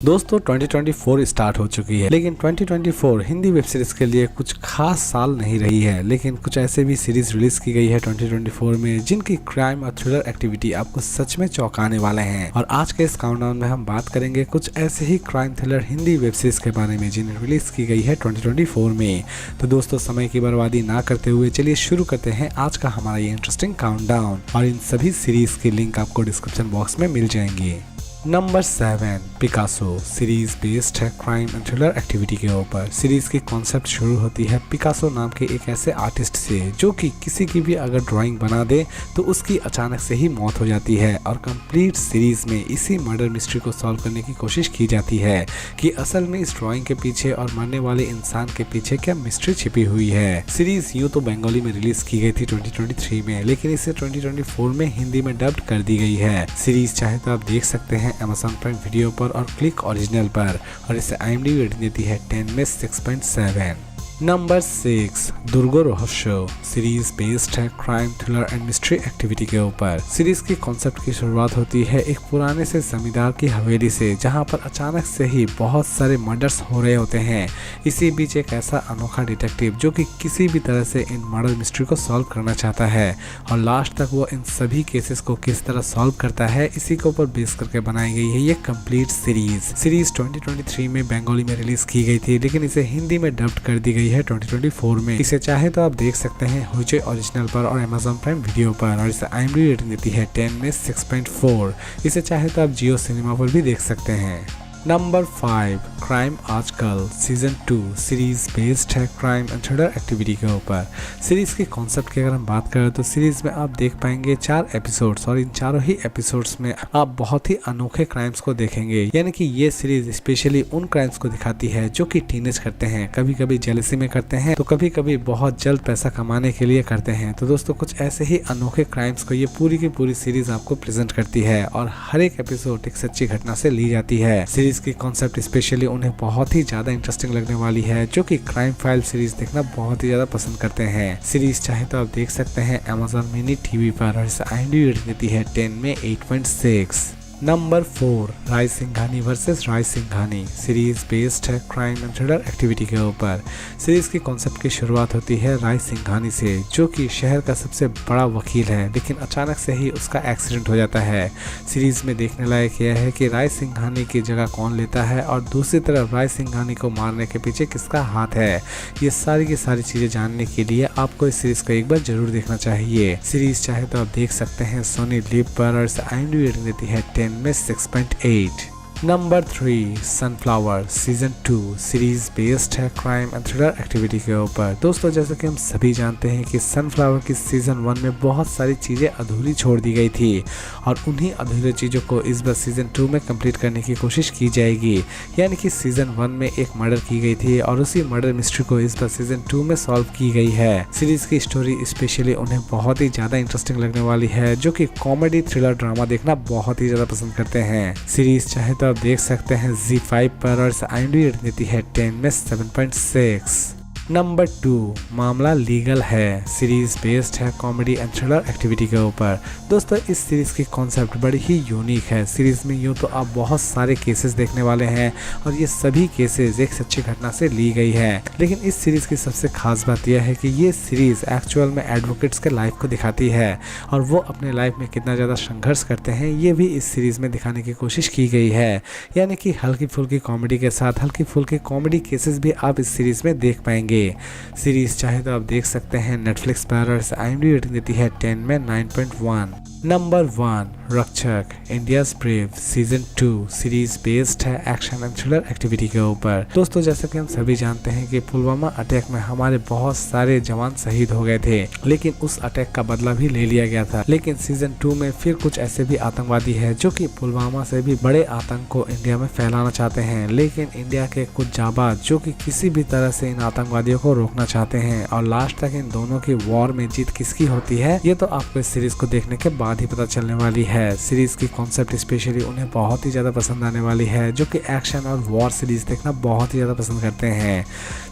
दोस्तों 2024 स्टार्ट हो चुकी है, लेकिन 2024 हिंदी वेब सीरीज के लिए कुछ खास साल नहीं रही है। लेकिन कुछ ऐसे भी सीरीज रिलीज की गई है 2024 में जिनकी क्राइम और थ्रिलर एक्टिविटी आपको सच में चौंकाने वाले हैं। और आज के इस काउंटडाउन में हम बात करेंगे कुछ ऐसे ही crime thriller Hindi web series के बारे में जिन्हें रिलीज की गई है 2024 में। तो दोस्तों समय की बर्बादी ना करते हुए चलिए शुरू करते हैं आज का हमारा ये इंटरेस्टिंग काउंटडाउन। और इन सभी सीरीज की लिंक आपको डिस्क्रिप्शन बॉक्स में मिल जाएंगे। नंबर 7 पिकासो सीरीज बेस्ड है क्राइम एंड थ्रिलर एक्टिविटी के ऊपर। सीरीज की कॉन्सेप्ट शुरू होती है पिकासो नाम के एक ऐसे आर्टिस्ट से जो कि किसी की भी अगर ड्राइंग बना दे तो उसकी अचानक से ही मौत हो जाती है। और कंप्लीट सीरीज में इसी मर्डर मिस्ट्री को सॉल्व करने की कोशिश की जाती है कि असल में इस ड्राइंग के पीछे और मरने वाले इंसान के पीछे क्या मिस्ट्री छिपी हुई है। सीरीज यूँ तो बंगाली में रिलीज की गई थी 2023 में, लेकिन इसे 2024 में हिंदी में डब्ड कर दी गई है। सीरीज चाहे तो आप देख सकते हैं Amazon प्राइम वीडियो पर और क्लिक ओरिजिनल पर। और इसे IMDb रेटिंग देती है 10 में 6.7। नंबर 6 दुर्गो रहस्य सीरीज बेस्ड है crime thriller and mystery activity के ऊपर। सीरीज की कॉन्सेप्ट की शुरुआत होती है एक पुराने से जमींदार की हवेली से, जहां पर अचानक से ही बहुत सारे मर्डर्स हो रहे होते हैं। इसी बीच एक ऐसा अनोखा डिटेक्टिव जो कि किसी भी तरह से इन मर्डर मिस्ट्री को सॉल्व करना चाहता है और लास्ट तक वो इन सभी केसेस को किस तरह सॉल्व करता है, इसी के ऊपर बेस करके बनाई गई है ये कंप्लीट सीरीज 2023 में बंगाली में रिलीज की गई थी, लेकिन इसे हिंदी में डब्ड कर दी गई है 2024 में। इसे चाहे तो आप देख सकते हैं हुजे ओरिजिनल पर और Amazon प्राइम वीडियो पर। और इसे IMDb रेटिंग देती है 10 में 6.4। इसे चाहे तो आप जियो सिनेमा पर भी देख सकते हैं। नंबर 5 क्राइम आजकल सीजन 2 सीरीज बेस्ड है क्राइम एंड थ्रिलर एक्टिविटी के ऊपर। सीरीज के कॉन्सेप्ट की अगर हम बात करें तो सीरीज में आप देख पाएंगे 4 एपिसोड्स और इन चारों ही एपिसोड्स में आप बहुत ही अनोखे क्राइम्स को देखेंगे। यानी कि ये सीरीज स्पेशली उन क्राइम्स को दिखाती है जो कि टीनेज करते हैं, कभी कभी जेलसी में करते हैं तो कभी कभी बहुत जल्द पैसा कमाने के लिए करते हैं। तो दोस्तों कुछ ऐसे ही अनोखे क्राइम्स को ये पूरी की पूरी सीरीज आपको प्रेजेंट करती है और हर एक एपिसोड एक सच्ची घटना से ली जाती है। सीरीज की कॉन्सेप्ट स्पेशली उन्हें बहुत ही ज्यादा इंटरेस्टिंग लगने वाली है जो कि क्राइम फाइल सीरीज देखना बहुत ही ज्यादा पसंद करते हैं। सीरीज चाहे तो आप देख सकते हैं Amazon मिनी टीवी पर और इसे IMDb रेटिंग देती है 10 में 8.6। नंबर 4 राय सिंघानी वर्सेस राय सिंघानी सीरीज बेस्ड है क्राइम एंड थ्रिलर एक्टिविटी के ऊपर। सीरीज की कॉन्सेप्ट की शुरुआत होती है राय सिंघानी से जो कि शहर का सबसे बड़ा वकील है, लेकिन अचानक से ही उसका एक्सीडेंट हो जाता है। सीरीज में देखने लायक यह है कि राय सिंघानी की जगह कौन लेता है और दूसरी तरफ राय सिंघानी को मारने के पीछे किसका हाथ है। ये सारी की सारी चीजें जानने के लिए आपको इस सीरीज को एक बार जरूर देखना चाहिए। सीरीज चाहे तो आप देख सकते हैं सोनी लिव पर और इसे IMDb रेटिंग देती है 10 में 6.8। Number 3 sunflower season 2 series based है क्राइम एंड थ्रिलर एक्टिविटी के ऊपर। दोस्तों जैसा कि हम सभी जानते हैं कि सनफ्लावर की सीजन 1 में बहुत सारी चीजें अधूरी छोड़ दी गई थी और उन्हीं अधूरी चीजों को इस बार सीजन 2 में कंप्लीट करने की कोशिश की जाएगी। यानी कि सीजन 1 में एक मर्डर की गई थी और उसी मर्डर मिस्ट्री को इस बार सीजन 2 में सॉल्व की गई है। सीरीज की स्टोरी स्पेशली उन्हें बहुत ही ज्यादा इंटरेस्टिंग लगने वाली है जो कि कॉमेडी थ्रिलर ड्रामा देखना बहुत ही ज्यादा पसंद करते हैं। सीरीज चाहे तो आप देख सकते हैं ZEE5 पर और IMDb रेटिंग देती है 10 में 7.6। नंबर 2 मामला लीगल है सीरीज बेस्ड है कॉमेडी एंड थ्रिलर एक्टिविटी के ऊपर। दोस्तों इस सीरीज की कॉन्सेप्ट बड़ी ही यूनिक है। सीरीज में यूँ तो आप बहुत सारे केसेस देखने वाले हैं और ये सभी केसेस एक सच्ची घटना से ली गई है। लेकिन इस सीरीज की सबसे खास बात यह है कि ये सीरीज एक्चुअल में एडवोकेट्स के लाइफ को दिखाती है और वो अपने लाइफ में कितना ज़्यादा संघर्ष करते हैं ये भी इस सीरीज में दिखाने की कोशिश की गई है। यानी कि हल्की फुल्की कॉमेडी के साथ हल्की फुल्की कॉमेडी केसेस भी आप इस सीरीज में देख पाएंगे। सीरीज चाहे तो आप देख सकते हैं नेटफ्लिक्स पर और IMDb रेटिंग देती है 10 में 9.1। नंबर 1 रक्षक India's brave season 2 series based है एक्शन एंड थ्रिलर एक्टिविटी के ऊपर। दोस्तों जैसा कि हम सभी जानते हैं कि पुलवामा अटैक में हमारे बहुत सारे जवान शहीद हो गए थे, लेकिन उस अटैक का बदला भी ले लिया गया था। लेकिन सीजन 2 में फिर कुछ ऐसे भी आतंकवादी है जो कि पुलवामा से भी बड़े आतंक को इंडिया में फैलाना चाहते हैं, लेकिन इंडिया के कुछ जाबाज जो कि किसी भी तरह से इन आतंकवादियों को रोकना चाहते हैं। और लास्ट तक इन दोनों की वॉर में जीत किसकी होती है ये तो आपको इस सीरीज को देखने के बाद बाद ही पता चलने वाली है। सीरीज़ की कॉन्सेप्ट स्पेशली उन्हें बहुत ही ज़्यादा पसंद आने वाली है, जो कि एक्शन और वॉर सीरीज़ देखना बहुत ही ज़्यादा पसंद करते हैं।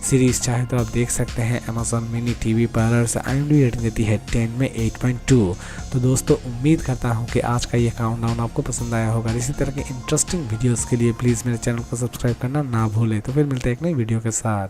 सीरीज़ चाहे तो आप देख सकते हैं अमेजॉन मिनी टीवी पर। IMDb रेटिंग देती है 10 में 8.2। तो दोस्तों उम्मीद करता हूँ कि आज का ये काउंटडाउन आपको पसंद आया होगा। इसी तरह के इंटरेस्टिंग वीडियोस के लिए प्लीज़ मेरे चैनल को सब्सक्राइब करना ना भूलें। तो फिर मिलते हैं एक नई वीडियो के साथ।